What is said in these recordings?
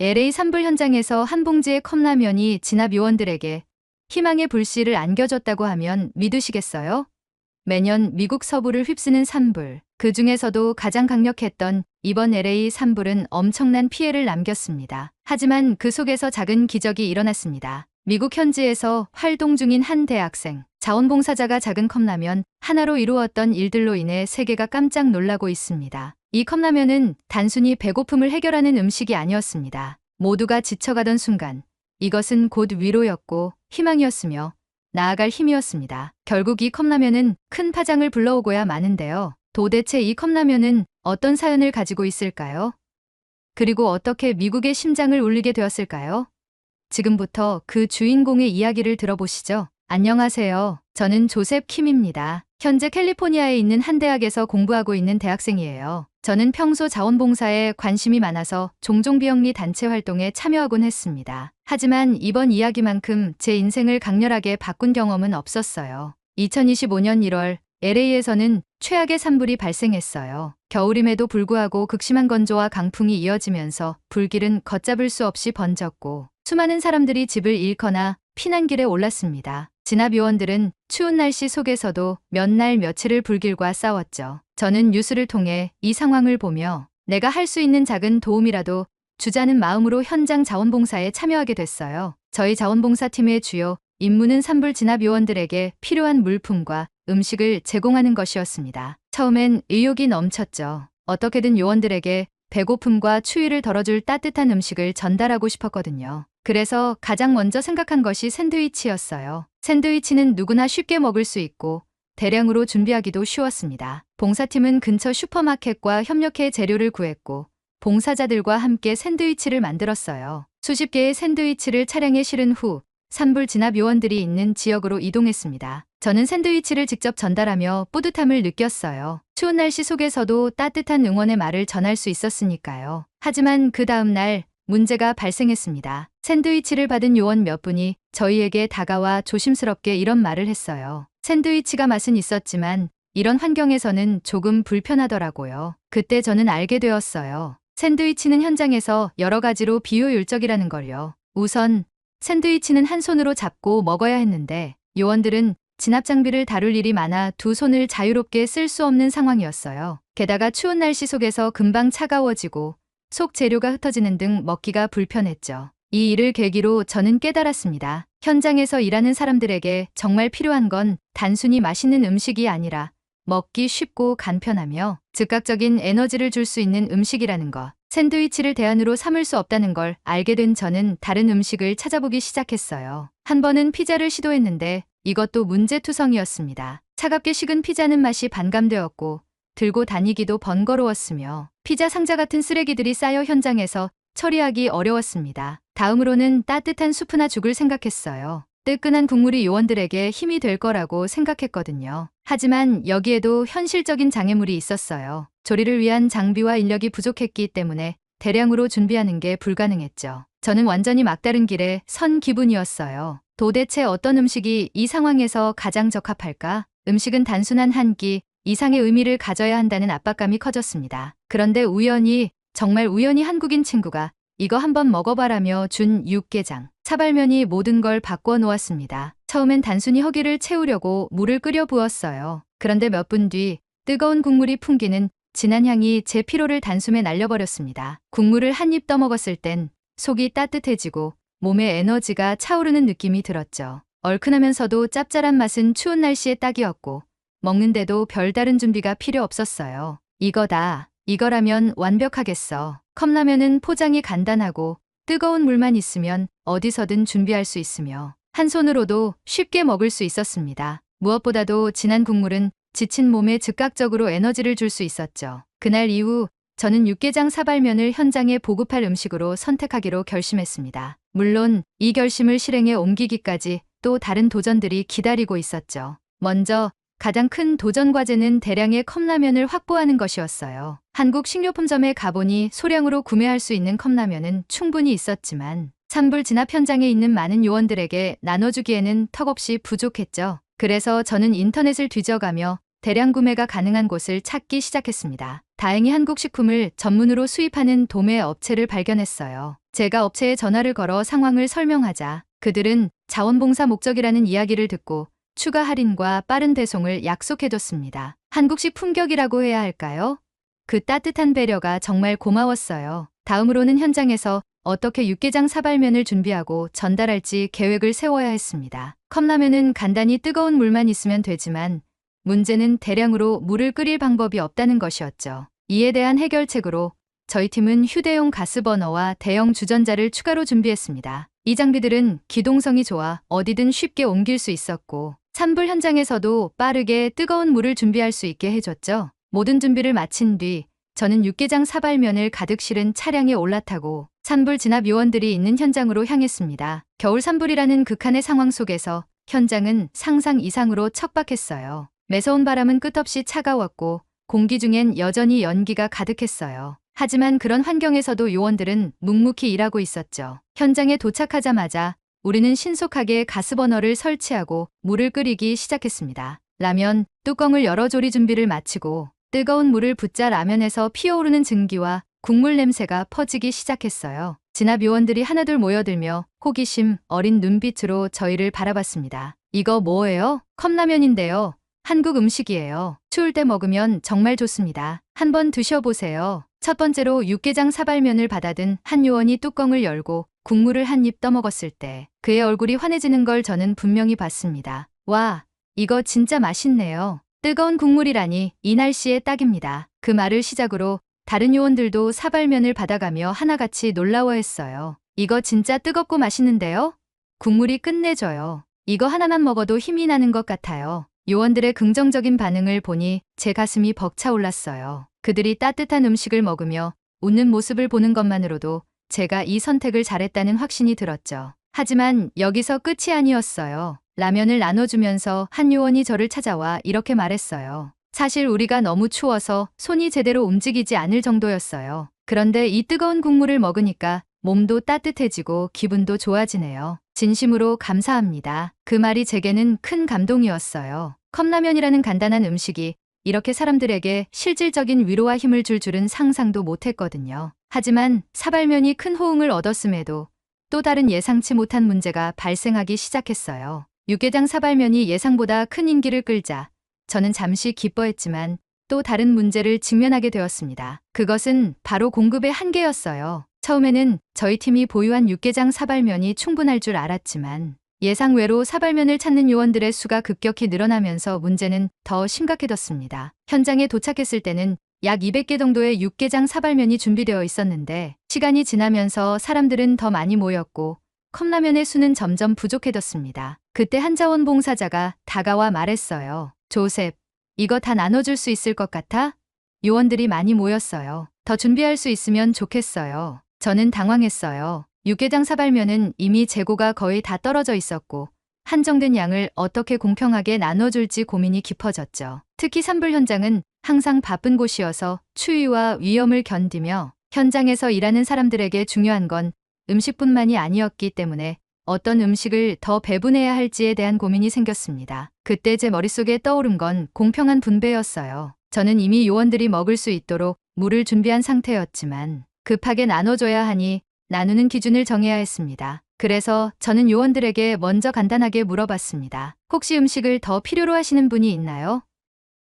LA 산불 현장에서 한 봉지의 컵라면이 진압 요원들에게 희망의 불씨를 안겨줬다고 하면 믿으시겠어요? 매년 미국 서부를 휩쓰는 산불, 그 중에서도 가장 강력했던 이번 LA 산불은 엄청난 피해를 남겼습니다. 하지만 그 속에서 작은 기적이 일어났습니다. 미국 현지에서 활동 중인 한 대학생, 자원봉사자가 작은 컵라면 하나로 이루었던 일들로 인해 세계가 깜짝 놀라고 있습니다. 이 컵라면은 단순히 배고픔을 해결하는 음식이 아니었습니다. 모두가 지쳐가던 순간 이것은 곧 위로였고 희망이었으며 나아갈 힘이었습니다. 결국 이 컵라면은 큰 파장을 불러오고야 마는데요. 도대체 이 컵라면은 어떤 사연을 가지고 있을까요? 그리고 어떻게 미국의 심장을 울리게 되었을까요? 지금부터 그 주인공의 이야기를 들어보시죠. 안녕하세요. 저는 조셉 킴입니다. 현재 캘리포니아에 있는 한 대학에서 공부하고 있는 대학생이에요. 저는 평소 자원봉사에 관심이 많아서 종종 비영리 단체 활동에 참여하곤 했습니다. 하지만 이번 이야기만큼 제 인생을 강렬하게 바꾼 경험은 없었어요. 2025년 1월 LA에서는 최악의 산불이 발생했어요. 겨울임에도 불구하고 극심한 건조와 강풍이 이어지면서 불길은 걷잡을 수 없이 번졌고 수많은 사람들이 집을 잃거나 피난길에 올랐습니다. 진압 요원들은 추운 날씨 속에서도 몇 날 며칠을 불길과 싸웠죠. 저는 뉴스를 통해 이 상황을 보며 내가 할 수 있는 작은 도움이라도 주자는 마음으로 현장 자원봉사에 참여하게 됐어요. 저희 자원봉사팀의 주요 임무는 산불 진압 요원들에게 필요한 물품과 음식을 제공하는 것이었습니다. 처음엔 의욕이 넘쳤죠. 어떻게든 요원들에게 배고픔과 추위를 덜어줄 따뜻한 음식을 전달하고 싶었거든요. 그래서 가장 먼저 생각한 것이 샌드위치였어요. 샌드위치는 누구나 쉽게 먹을 수 있고 대량으로 준비하기도 쉬웠습니다. 봉사팀은 근처 슈퍼마켓과 협력해 재료를 구했고 봉사자들과 함께 샌드위치를 만들었어요. 수십 개의 샌드위치를 차량에 실은 후 산불 진압 요원들이 있는 지역으로 이동했습니다. 저는 샌드위치를 직접 전달하며 뿌듯함을 느꼈어요. 추운 날씨 속에서도 따뜻한 응원의 말을 전할 수 있었으니까요. 하지만 그 다음 날 문제가 발생했습니다. 샌드위치를 받은 요원 몇 분이 저희에게 다가와 조심스럽게 이런 말을 했어요. 샌드위치가 맛은 있었지만 이런 환경에서는 조금 불편하더라고요. 그때 저는 알게 되었어요. 샌드위치는 현장에서 여러 가지로 비효율적이라는 걸요. 우선 샌드위치는 한 손으로 잡고 먹어야 했는데 요원들은 진압 장비를 다룰 일이 많아 두 손을 자유롭게 쓸 수 없는 상황이었어요. 게다가 추운 날씨 속에서 금방 차가워지고 속 재료가 흩어지는 등 먹기가 불편했죠. 이 일을 계기로 저는 깨달았습니다. 현장에서 일하는 사람들에게 정말 필요한 건 단순히 맛있는 음식이 아니라 먹기 쉽고 간편하며 즉각적인 에너지를 줄 수 있는 음식이라는 것. 샌드위치를 대안으로 삼을 수 없다는 걸 알게 된 저는 다른 음식을 찾아보기 시작했어요. 한 번은 피자를 시도했는데 이것도 문제투성이었습니다. 차갑게 식은 피자는 맛이 반감되었고 들고 다니기도 번거로웠으며 피자 상자 같은 쓰레기들이 쌓여 현장에서 처리하기 어려웠습니다. 다음으로는 따뜻한 수프나 죽을 생각했어요. 뜨끈한 국물이 요원들에게 힘이 될 거라고 생각했거든요. 하지만 여기에도 현실적인 장애물이 있었어요. 조리를 위한 장비와 인력이 부족했기 때문에 대량으로 준비하는 게 불가능했죠. 저는 완전히 막다른 길에 선 기분이었어요. 도대체 어떤 음식이 이 상황에서 가장 적합할까? 음식은 단순한 한 끼 이상의 의미를 가져야 한다는 압박감이 커졌습니다. 그런데 정말 우연히 한국인 친구가 이거 한번 먹어봐라며 준 육개장, 사발면이 모든 걸 바꿔 놓았습니다. 처음엔 단순히 허기를 채우려고 물을 끓여 부었어요. 그런데 몇 분 뒤 뜨거운 국물이 풍기는 진한 향이 제 피로를 단숨에 날려버렸습니다. 국물을 한 입 떠먹었을 땐 속이 따뜻해지고 몸에 에너지가 차오르는 느낌이 들었죠. 얼큰하면서도 짭짤한 맛은 추운 날씨에 딱이었고 먹는데도 별다른 준비가 필요 없었어요. 이거다. 이거라면 완벽하겠어. 컵라면은 포장이 간단하고 뜨거운 물만 있으면 어디서든 준비할 수 있으며 한 손으로도 쉽게 먹을 수 있었습니다. 무엇보다도 진한 국물은 지친 몸에 즉각적으로 에너지를 줄 수 있었죠. 그날 이후 저는 육개장 사발면을 현장에 보급할 음식으로 선택하기로 결심했습니다. 물론 이 결심을 실행에 옮기기까지 또 다른 도전들이 기다리고 있었죠. 먼저 가장 큰 도전 과제는 대량의 컵라면을 확보하는 것이었어요. 한국 식료품점에 가보니 소량으로 구매할 수 있는 컵라면은 충분히 있었지만 산불 진압 현장에 있는 많은 요원들에게 나눠주기에는 턱없이 부족했죠. 그래서 저는 인터넷을 뒤져가며 대량 구매가 가능한 곳을 찾기 시작했습니다. 다행히 한국 식품을 전문으로 수입하는 도매 업체를 발견했어요. 제가 업체에 전화를 걸어 상황을 설명하자 그들은 자원봉사 목적이라는 이야기를 듣고 추가 할인과 빠른 배송을 약속해줬습니다. 한국식 품격이라고 해야 할까요? 그 따뜻한 배려가 정말 고마웠어요. 다음으로는 현장에서 어떻게 육개장 사발면을 준비하고 전달할지 계획을 세워야 했습니다. 컵라면은 간단히 뜨거운 물만 있으면 되지만 문제는 대량으로 물을 끓일 방법이 없다는 것이었죠. 이에 대한 해결책으로 저희 팀은 휴대용 가스버너와 대형 주전자를 추가로 준비했습니다. 이 장비들은 기동성이 좋아 어디든 쉽게 옮길 수 있었고 산불 현장에서도 빠르게 뜨거운 물을 준비할 수 있게 해줬죠. 모든 준비를 마친 뒤 저는 육개장 사발면을 가득 실은 차량에 올라타고 산불 진압 요원들이 있는 현장으로 향했습니다. 겨울 산불이라는 극한의 상황 속에서 현장은 상상 이상으로 척박했어요. 매서운 바람은 끝없이 차가웠고 공기 중엔 여전히 연기가 가득했어요. 하지만 그런 환경에서도 요원들은 묵묵히 일하고 있었죠. 현장에 도착하자마자 우리는 신속하게 가스버너를 설치하고 물을 끓이기 시작했습니다. 라면 뚜껑을 열어 조리 준비를 마치고 뜨거운 물을 붓자 라면에서 피어오르는 증기와 국물 냄새가 퍼지기 시작했어요. 진압 요원들이 하나둘 모여들며 호기심 어린 눈빛으로 저희를 바라봤습니다. 이거 뭐예요? 컵라면인데요. 한국 음식이에요. 추울 때 먹으면 정말 좋습니다. 한번 드셔보세요. 첫 번째로 육개장 사발면을 받아든 한 요원이 뚜껑을 열고 국물을 한 입 떠먹었을 때 그의 얼굴이 환해지는 걸 저는 분명히 봤습니다. 와, 이거 진짜 맛있네요. 뜨거운 국물이라니 이 날씨에 딱입니다. 그 말을 시작으로 다른 요원들도 사발면을 받아가며 하나같이 놀라워했어요. 이거 진짜 뜨겁고 맛있는데요? 국물이 끝내줘요. 이거 하나만 먹어도 힘이 나는 것 같아요. 요원들의 긍정적인 반응을 보니 제 가슴이 벅차올랐어요. 그들이 따뜻한 음식을 먹으며 웃는 모습을 보는 것만으로도 제가 이 선택을 잘했다는 확신이 들었죠. 하지만 여기서 끝이 아니었어요. 라면을 나눠주면서 한 요원이 저를 찾아와 이렇게 말했어요. 사실 우리가 너무 추워서 손이 제대로 움직이지 않을 정도였어요. 그런데 이 뜨거운 국물을 먹으니까 몸도 따뜻해지고 기분도 좋아지네요. 진심으로 감사합니다. 그 말이 제게는 큰 감동이었어요. 컵라면이라는 간단한 음식이 이렇게 사람들에게 실질적인 위로와 힘을 줄 줄은 상상도 못했거든요. 하지만 사발면이 큰 호응을 얻었음에도 또 다른 예상치 못한 문제가 발생하기 시작했어요. 육개장 사발면이 예상보다 큰 인기를 끌자 저는 잠시 기뻐했지만 또 다른 문제를 직면하게 되었습니다. 그것은 바로 공급의 한계였어요. 처음에는 저희 팀이 보유한 육개장 사발면이 충분할 줄 알았지만 예상외로 사발면을 찾는 요원들의 수가 급격히 늘어나면서 문제는 더 심각해졌습니다. 현장에 도착했을 때는 약 200개 정도의 육개장 사발면이 준비되어 있었는데 시간이 지나면서 사람들은 더 많이 모였고 컵라면의 수는 점점 부족해졌습니다. 그때 한 자원봉사자가 다가와 말했어요. 조셉, 이거 다 나눠줄 수 있을 것 같아? 요원들이 많이 모였어요. 더 준비할 수 있으면 좋겠어요. 저는 당황했어요. 육개장 사발면은 이미 재고가 거의 다 떨어져 있었고 한정된 양을 어떻게 공평하게 나눠줄지 고민이 깊어졌죠. 특히 산불 현장은 항상 바쁜 곳이어서 추위와 위험을 견디며 현장에서 일하는 사람들에게 중요한 건 음식뿐만이 아니었기 때문에 어떤 음식을 더 배분해야 할지에 대한 고민이 생겼습니다. 그때 제 머릿속에 떠오른 건 공평한 분배였어요. 저는 이미 요원들이 먹을 수 있도록 물을 준비한 상태였지만 급하게 나눠줘야 하니 나누는 기준을 정해야 했습니다. 그래서 저는 요원들에게 먼저 간단하게 물어봤습니다. 혹시 음식을 더 필요로 하시는 분이 있나요?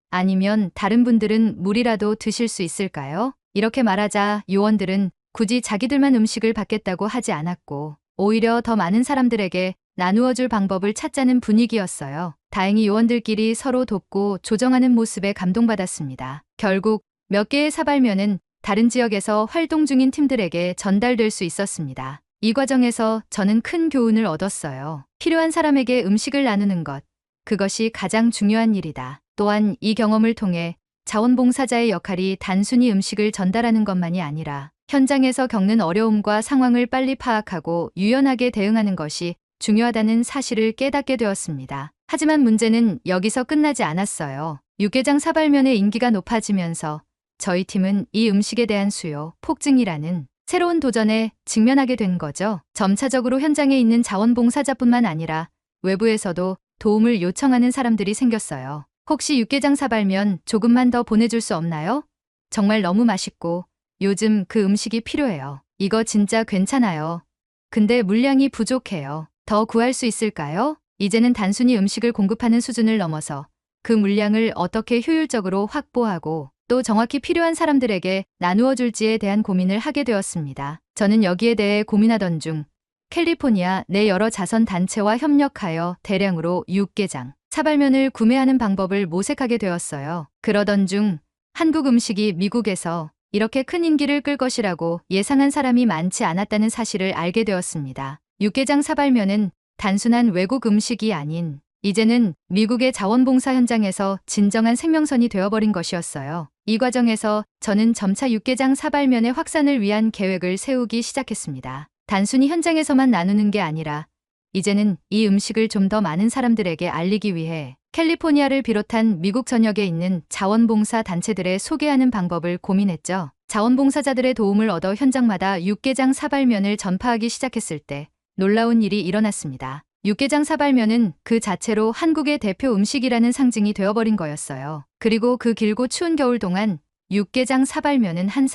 아니면 다른 분들은 물이라도 드실 수 있을까요? 이렇게 말하자 요원들은 굳이 자기들만 음식을 받겠다고 하지 않았고 오히려 더 많은 사람들에게 나누어 줄 방법을 찾자는 분위기였어요. 다행히 요원들끼리 서로 돕고 조정하는 모습에 감동받았습니다. 결국 몇 개의 사발면은 다른 지역에서 활동 중인 팀들에게 전달될 수 있었습니다. 이 과정에서 저는 큰 교훈을 얻었어요. 필요한 사람에게 음식을 나누는 것, 그것이 가장 중요한 일이다. 또한 이 경험을 통해 자원봉사자의 역할이 단순히 음식을 전달하는 것만이 아니라 현장에서 겪는 어려움과 상황을 빨리 파악하고 유연하게 대응하는 것이 중요하다는 사실을 깨닫게 되었습니다. 하지만 문제는 여기서 끝나지 않았어요. 육개장 사발면의 인기가 높아지면서 저희 팀은 이 음식에 대한 수요, 폭증이라는 새로운 도전에 직면하게 된 거죠. 점차적으로 현장에 있는 자원봉사자뿐만 아니라 외부에서도 도움을 요청하는 사람들이 생겼어요. 혹시 육개장 사발면 조금만 더 보내줄 수 없나요? 정말 너무 맛있고 요즘 그 음식이 필요해요. 이거 진짜 괜찮아요. 근데 물량이 부족해요. 더 구할 수 있을까요? 이제는 단순히 음식을 공급하는 수준을 넘어서 그 물량을 어떻게 효율적으로 확보하고 또 정확히 필요한 사람들에게 나누어 줄지에 대한 고민을 하게 되었습니다. 저는 여기에 대해 고민하던 중 캘리포니아 내 여러 자선 단체와 협력하여 대량으로 육개장, 사발면을 구매하는 방법을 모색하게 되었어요. 그러던 중 한국 음식이 미국에서 이렇게 큰 인기를 끌 것이라고 예상한 사람이 많지 않았다는 사실을 알게 되었습니다. 육개장 사발면은 단순한 외국 음식이 아닌 이제는 미국의 자원봉사 현장에서 진정한 생명선이 되어버린 것이었어요. 이 과정에서 저는 점차 육개장 사발면의 확산을 위한 계획을 세우기 시작했습니다. 단순히 현장에서만 나누는 게 아니라 이제는 이 음식을 좀 더 많은 사람들에게 알리기 위해 캘리포니아를 비롯한 미국 전역에 있는 자원봉사 단체들에 소개하는 방법을 고민했죠. 자원봉사자들의 도움을 얻어 현장마다 육개장 사발면을 전파하기 시작했을 때 놀라운 일이 일어났습니다. 육개장 사발면은 그 자체로 한국의 대표 음식이라는 상징이 되어버린 거였어요. 그리고 그 길고 추운 겨울 동안 육개장 사발면은 한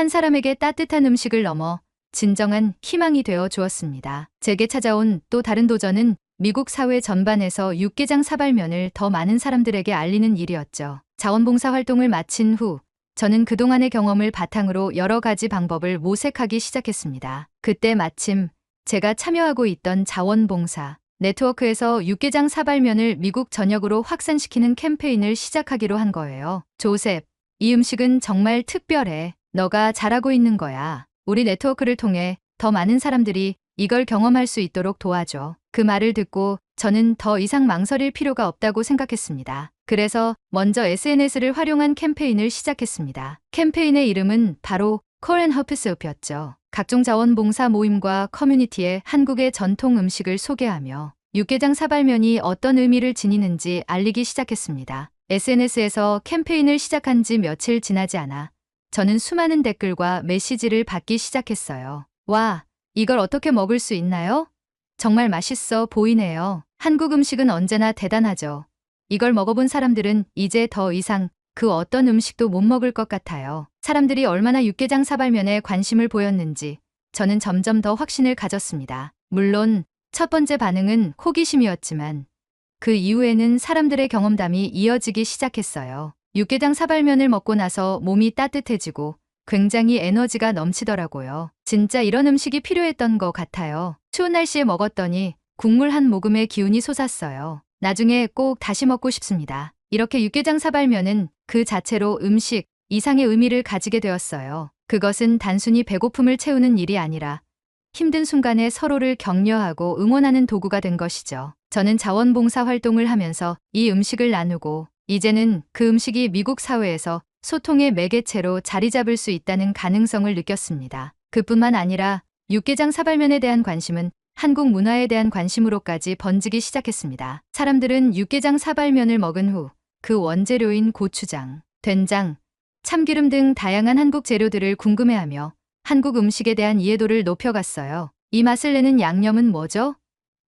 사람에게 따뜻한 음식을 넘어 진정한 희망이 되어 주었습니다. 제게 찾아온 또 다른 도전은 미국 사회 전반에서 육개장 사발면을 더 많은 사람들에게 알리는 일이었죠. 자원봉사 활동을 마친 후 저는 그동안의 경험을 바탕으로 여러 가지 방법을 모색하기 시작했습니다. 그때 마침 제가 참여하고 있던 자원봉사 네트워크에서 육개장 사발면을 미국 전역으로 확산시키는 캠페인을 시작하기로 한 거예요. 조셉, 이 음식은 정말 특별해. 너가 잘하고 있는 거야. 우리 네트워크를 통해 더 많은 사람들이 이걸 경험할 수 있도록 도와줘. 그 말을 듣고 저는 더 이상 망설일 필요가 없다고 생각했습니다. 그래서 먼저 SNS를 활용한 캠페인을 시작했습니다. 캠페인의 이름은 바로 Korean Hope Soup였죠. 각종 자원봉사 모임과 커뮤니티에 한국의 전통 음식을 소개하며 육개장 사발면이 어떤 의미를 지니는지 알리기 시작했습니다. SNS에서 캠페인을 시작한 지 며칠 지나지 않아 저는 수많은 댓글과 메시지를 받기 시작했어요. 와, 이걸 어떻게 먹을 수 있나요? 정말 맛있어 보이네요. 한국 음식은 언제나 대단하죠. 이걸 먹어본 사람들은 이제 더 이상 그 어떤 음식도 못 먹을 것 같아요. 사람들이 얼마나 육개장 사발면에 관심을 보였는지 저는 점점 더 확신을 가졌습니다. 물론 첫 번째 반응은 호기심이었지만 그 이후에는 사람들의 경험담이 이어지기 시작했어요. 육개장 사발면을 먹고 나서 몸이 따뜻해지고 굉장히 에너지가 넘치더라고요. 진짜 이런 음식이 필요했던 것 같아요. 추운 날씨에 먹었더니 국물 한 모금의 기운이 솟았어요. 나중에 꼭 다시 먹고 싶습니다. 이렇게 육개장 사발면은 그 자체로 음식 이상의 의미를 가지게 되었어요. 그것은 단순히 배고픔을 채우는 일이 아니라 힘든 순간에 서로를 격려하고 응원하는 도구가 된 것이죠. 저는 자원봉사 활동을 하면서 이 음식을 나누고 이제는 그 음식이 미국 사회에서 소통의 매개체로 자리 잡을 수 있다는 가능성을 느꼈습니다. 그뿐만 아니라 육개장 사발면에 대한 관심은 한국 문화에 대한 관심으로까지 번지기 시작했습니다. 사람들은 육개장 사발면을 먹은 후 그 원재료인 고추장, 된장, 참기름 등 다양한 한국 재료들을 궁금해하며 한국 음식에 대한 이해도를 높여갔어요. 이 맛을 내는 양념은 뭐죠?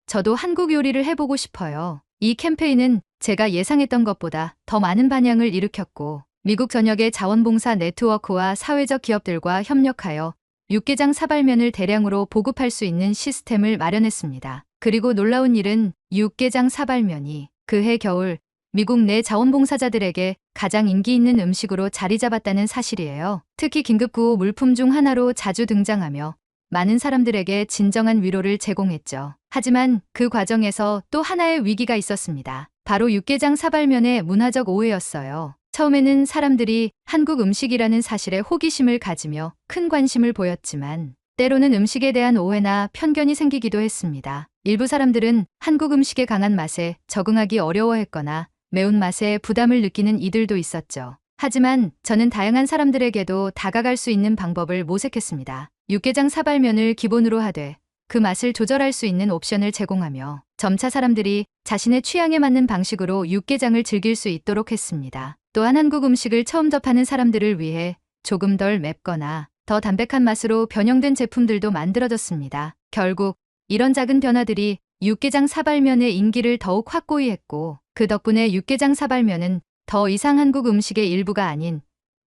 저도 한국 요리를 해보고 싶어요. 이 캠페인은 제가 예상했던 것보다 더 많은 반향을 일으켰고 미국 전역의 자원봉사 네트워크와 사회적 기업들과 협력하여 육개장 사발면을 대량으로 보급할 수 있는 시스템을 마련했습니다. 그리고 놀라운 일은 육개장 사발면이 그해 겨울 미국 내 자원봉사자들에게 가장 인기 있는 음식으로 자리 잡았다는 사실이에요. 특히 긴급구호 물품 중 하나로 자주 등장하며 많은 사람들에게 진정한 위로를 제공했죠. 하지만 그 과정에서 또 하나의 위기가 있었습니다. 바로 육개장 사발면의 문화적 오해였어요. 처음에는 사람들이 한국 음식이라는 사실에 호기심을 가지며 큰 관심을 보였지만 때로는 음식에 대한 오해나 편견이 생기기도 했습니다. 일부 사람들은 한국 음식의 강한 맛에 적응하기 어려워했거나 매운맛에 부담을 느끼는 이들도 있었죠. 하지만 저는 다양한 사람들에게도 다가갈 수 있는 방법을 모색했습니다. 육개장 사발면을 기본으로 하되 그 맛을 조절할 수 있는 옵션을 제공하며 점차 사람들이 자신의 취향에 맞는 방식으로 육개장을 즐길 수 있도록 했습니다. 또한 한국 음식을 처음 접하는 사람들을 위해 조금 덜 맵거나 더 담백한 맛으로 변형된 제품들도 만들어졌습니다. 결국 이런 작은 변화들이 육개장 사발면의 인기를 더욱 확고히 했고 그 덕분에 육개장 사발면은 더 이상 한국 음식의 일부가 아닌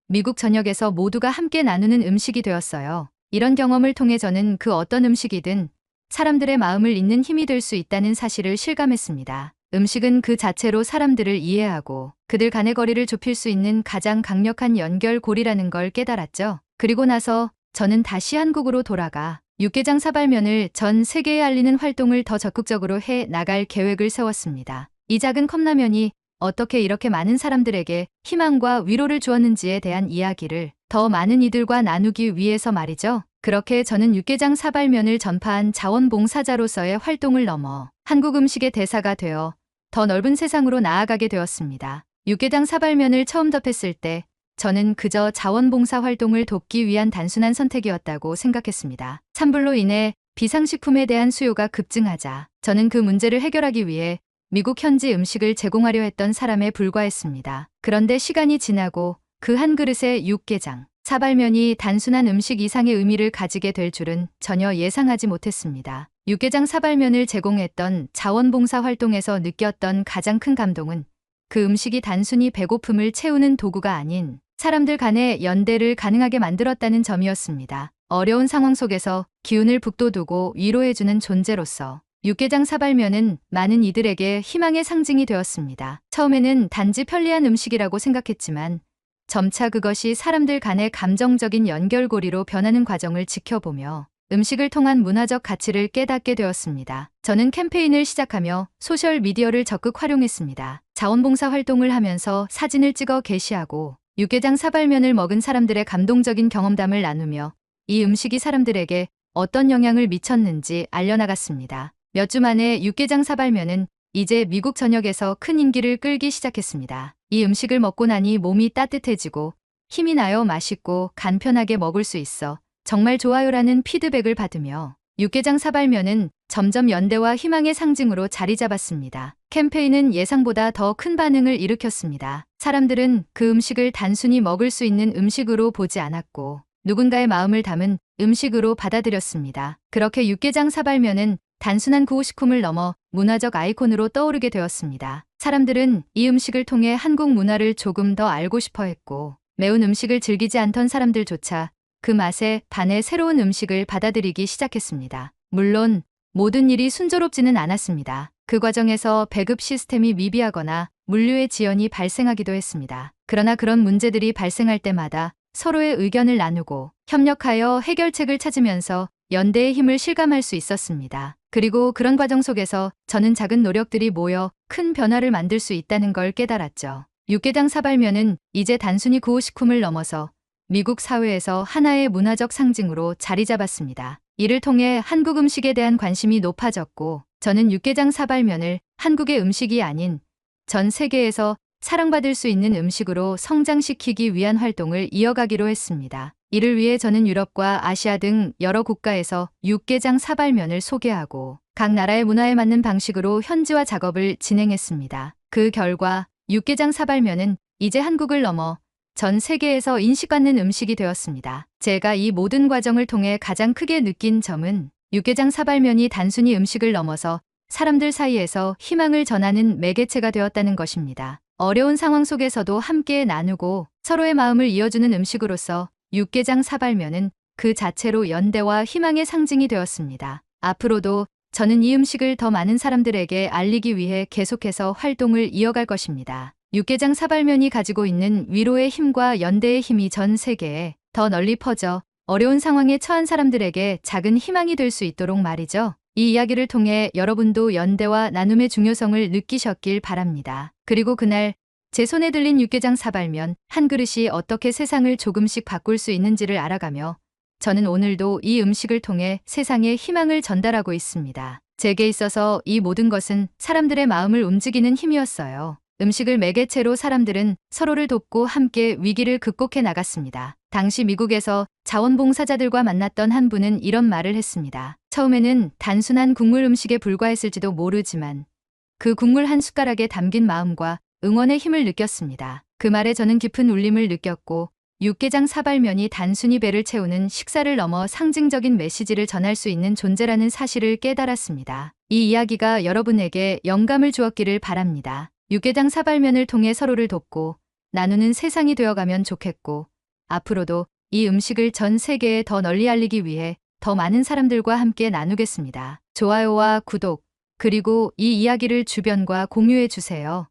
미국 전역에서 모두가 함께 나누는 음식이 되었어요. 이런 경험을 통해 저는 그 어떤 음식이든 사람들의 마음을 잇는 힘이 될 수 있다는 사실을 실감했습니다. 음식은 그 자체로 사람들을 이해하고 그들 간의 거리를 좁힐 수 있는 가장 강력한 연결고리라는 걸 깨달았죠. 그리고 나서 저는 다시 한국으로 돌아가 육개장 사발면을 전 세계에 알리는 활동을 더 적극적으로 해 나갈 계획을 세웠습니다. 이 작은 컵라면이 어떻게 이렇게 많은 사람들에게 희망과 위로를 주었는지에 대한 이야기를 더 많은 이들과 나누기 위해서 말이죠. 그렇게 저는 육개장 사발면을 전파한 자원봉사자로서의 활동을 넘어 한국 음식의 대사가 되어 더 넓은 세상으로 나아가게 되었습니다. 육개장 사발면을 처음 접했을 때 저는 그저 자원봉사 활동을 돕기 위한 단순한 선택이었다고 생각했습니다. 산불로 인해 비상식품에 대한 수요가 급증하자 저는 그 문제를 해결하기 위해 미국 현지 음식을 제공하려 했던 사람에 불과했습니다. 그런데 시간이 지나고 그 한 그릇의 육개장 사발면이 단순한 음식 이상의 의미를 가지게 될 줄은 전혀 예상하지 못했습니다. 육개장 사발면을 제공했던 자원봉사 활동에서 느꼈던 가장 큰 감동은 그 음식이 단순히 배고픔을 채우는 도구가 아닌 사람들 간의 연대를 가능하게 만들었다는 점이었습니다. 어려운 상황 속에서 기운을 북돋우고 위로해주는 존재로서 육개장 사발면은 많은 이들에게 희망의 상징이 되었습니다. 처음에는 단지 편리한 음식이라고 생각했지만 점차 그것이 사람들 간의 감정적인 연결고리로 변하는 과정을 지켜보며 음식을 통한 문화적 가치를 깨닫게 되었습니다. 저는 캠페인을 시작하며 소셜미디어를 적극 활용했습니다. 자원봉사 활동을 하면서 사진을 찍어 게시하고 육개장 사발면을 먹은 사람들의 감동적인 경험담을 나누며 이 음식이 사람들에게 어떤 영향을 미쳤는지 알려나갔습니다. 몇 주 만에 육개장 사발면은 이제 미국 전역에서 큰 인기를 끌기 시작했습니다. 이 음식을 먹고 나니 몸이 따뜻해지고 힘이 나요, 맛있고 간편하게 먹을 수 있어 정말 좋아요라는 피드백을 받으며 육개장 사발면은 점점 연대와 희망의 상징으로 자리 잡았습니다. 캠페인은 예상보다 더 큰 반응을 일으켰습니다. 사람들은 그 음식을 단순히 먹을 수 있는 음식으로 보지 않았고 누군가의 마음을 담은 음식으로 받아들였습니다. 그렇게 육개장 사발면은 단순한 구호식품을 넘어 문화적 아이콘으로 떠오르게 되었습니다. 사람들은 이 음식을 통해 한국 문화를 조금 더 알고 싶어 했고 매운 음식을 즐기지 않던 사람들조차 그 맛에 반해 새로운 음식을 받아들이기 시작했습니다. 물론 모든 일이 순조롭지는 않았습니다. 그 과정에서 배급 시스템이 미비하거나 물류의 지연이 발생하기도 했습니다. 그러나 그런 문제들이 발생할 때마다 서로의 의견을 나누고 협력하여 해결책을 찾으면서 연대의 힘을 실감할 수 있었습니다. 그리고 그런 과정 속에서 저는 작은 노력들이 모여 큰 변화를 만들 수 있다는 걸 깨달았죠. 육개장 사발면은 이제 단순히 구호식품을 넘어서 미국 사회에서 하나의 문화적 상징으로 자리 잡았습니다. 이를 통해 한국 음식에 대한 관심이 높아졌고 저는 육개장 사발면을 한국의 음식이 아닌 전 세계에서 사랑받을 수 있는 음식으로 성장시키기 위한 활동을 이어가기로 했습니다. 이를 위해 저는 유럽과 아시아 등 여러 국가에서 육개장 사발면을 소개하고 각 나라의 문화에 맞는 방식으로 현지화 작업을 진행했습니다. 그 결과 육개장 사발면은 이제 한국을 넘어 전 세계에서 인식받는 음식이 되었습니다. 제가 이 모든 과정을 통해 가장 크게 느낀 점은 육개장 사발면이 단순히 음식을 넘어서 사람들 사이에서 희망을 전하는 매개체가 되었다는 것입니다. 어려운 상황 속에서도 함께 나누고 서로의 마음을 이어주는 음식으로서 육개장 사발면은 그 자체로 연대와 희망의 상징이 되었습니다. 앞으로도 저는 이 음식을 더 많은 사람들에게 알리기 위해 계속해서 활동을 이어갈 것입니다. 육개장 사발면이 가지고 있는 위로의 힘과 연대의 힘이 전 세계에 더 널리 퍼져 어려운 상황에 처한 사람들에게 작은 희망이 될 수 있도록 말이죠. 이 이야기를 통해 여러분도 연대와 나눔의 중요성을 느끼셨길 바랍니다. 그리고 그날 제 손에 들린 육개장 사발면 한 그릇이 어떻게 세상을 조금씩 바꿀 수 있는지를 알아가며 저는 오늘도 이 음식을 통해 세상에 희망을 전달하고 있습니다. 제게 있어서 이 모든 것은 사람들의 마음을 움직이는 힘이었어요. 음식을 매개체로 사람들은 서로를 돕고 함께 위기를 극복해 나갔습니다. 당시 미국에서 자원봉사자들과 만났던 한 분은 이런 말을 했습니다. 처음에는 단순한 국물 음식에 불과했을지도 모르지만 그 국물 한 숟가락에 담긴 마음과 응원의 힘을 느꼈습니다. 그 말에 저는 깊은 울림을 느꼈고 육개장 사발면이 단순히 배를 채우는 식사를 넘어 상징적인 메시지를 전할 수 있는 존재라는 사실을 깨달았습니다. 이 이야기가 여러분에게 영감을 주었기를 바랍니다. 육개장 사발면을 통해 서로를 돕고 나누는 세상이 되어가면 좋겠고 앞으로도 이 음식을 전 세계에 더 널리 알리기 위해 더 많은 사람들과 함께 나누겠습니다. 좋아요와 구독, 그리고 이 이야기를 주변과 공유해 주세요.